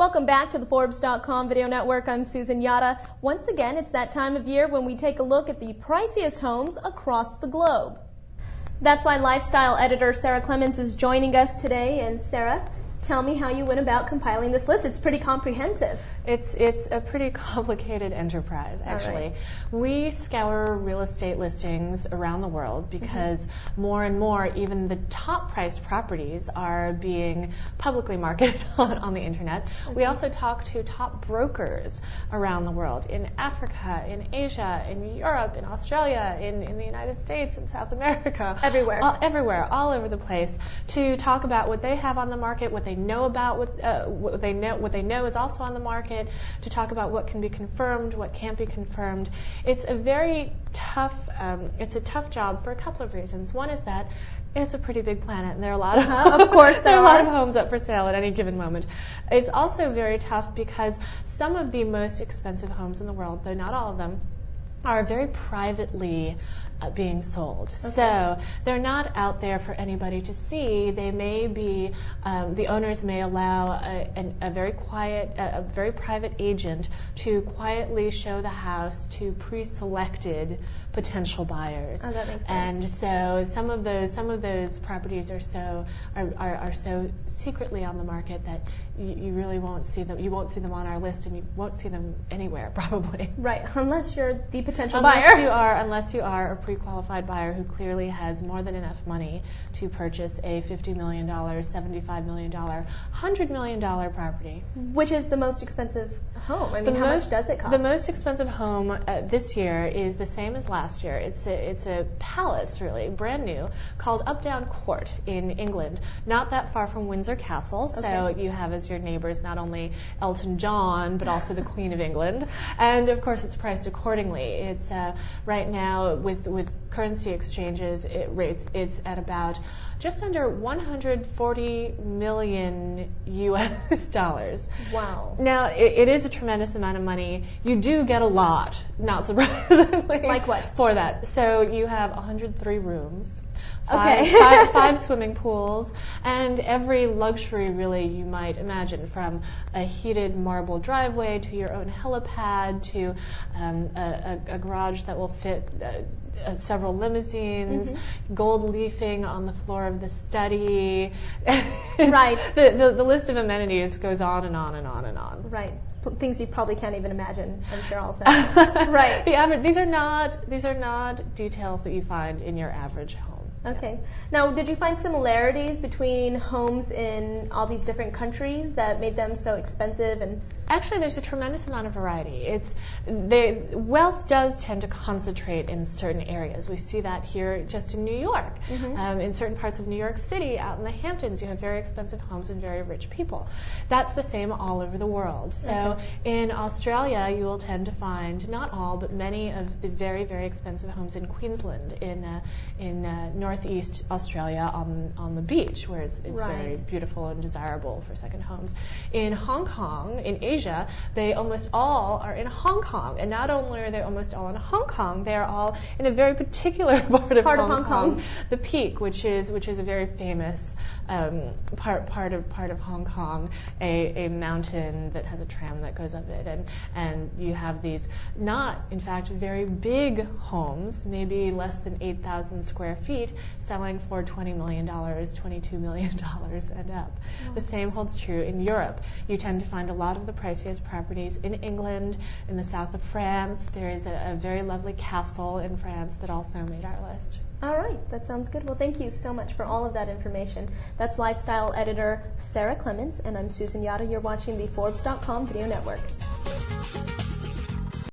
Welcome back to the Forbes.com Video Network. I'm Susan Yata. Once again, it's that time of year when we take a look at the priciest homes across the globe. That's why lifestyle editor Sarah Clemens is joining us today. And Sarah, tell me how you went about compiling this list. It's pretty comprehensive. It's a pretty complicated enterprise, actually. Right. We scour real estate listings around the world because more and more, even the top priced properties are being publicly marketed on the internet. We also talk to top brokers around the world, in Africa, in Asia, in Europe, in Australia, in the United States, in South America. Everywhere. Everywhere, all over the place, to talk about what they have on the market, what they know about, what they know is also on the market, to talk about what can be confirmed, what can't be confirmed. It's a very tough, it's a tough job for a couple of reasons. One is that it's a pretty big planet, and there are a lot of course there are a lot of homes up for sale at any given moment. It's also very tough because some of the most expensive homes in the world, though not all of them, are very privately being sold. Okay. So they're not out there for anybody to see. They may be, the owners may allow a very quiet, a very private agent to quietly show the house to pre-selected potential buyers. Oh, that makes sense. And so some of those properties are so secretly on the market that you really won't see them. You won't see them on our list, and you won't see them anywhere probably. Right, unless you're the potential buyer. Unless you are a pre-qualified buyer who clearly has more than enough money to purchase a $50 million, $75 million, $100 million property. Which is the most expensive home? I mean, how much does it cost? The most expensive home this year is the same as last year. It's a palace, really, brand new, called Updown Court in England, not that far from Windsor Castle. So Okay. you have as your neighbors not only Elton John, but also the Queen of England. And of course, it's priced accordingly. It's right now with currency exchanges it's at about just under 140 million US dollars. Wow. Now, it is a tremendous amount of money. You do get a lot, not surprisingly. Like what? For that. So you have 103 rooms. Okay. five swimming pools, and every luxury really you might imagine, from a heated marble driveway to your own helipad to a garage that will fit several limousines, gold leafing on the floor of the study. Right. The list of amenities goes on and on and on and on. Right. Things you probably can't even imagine, I'm sure also. Right. These are not details that you find in your average home. Okay. Now, did you find similarities between homes in all these different countries that made them so expensive? And actually, there's a tremendous amount of variety. Wealth does tend to concentrate in certain areas. We see that here just in New York. In certain parts of New York City, out in the Hamptons, you have very expensive homes and very rich people. That's the same all over the world. So in Australia, you will tend to find, not all, but many of the very, very expensive homes in Queensland, in northeast Australia on the beach, where it's very beautiful and desirable for second homes. In Hong Kong, in Asia, they almost all are in Hong Kong. And not only are they almost all in Hong Kong, they are all in a very particular part of Hong Kong, the Peak, which is a very famous part of Hong Kong, a mountain that has a tram that goes up it, and you have these not, in fact, very big homes, maybe less than 8,000 square feet, selling for $20 million, $22 million and up. The same holds true in Europe. You tend to find a lot of the priciest properties in England, in the south of France. There is a very lovely castle in France that also made our list. all right, that sounds good. Well, thank you so much for all of that information. That's lifestyle editor Sarah Clemens, and I'm Susan Yata. You're watching the Forbes.com Video Network.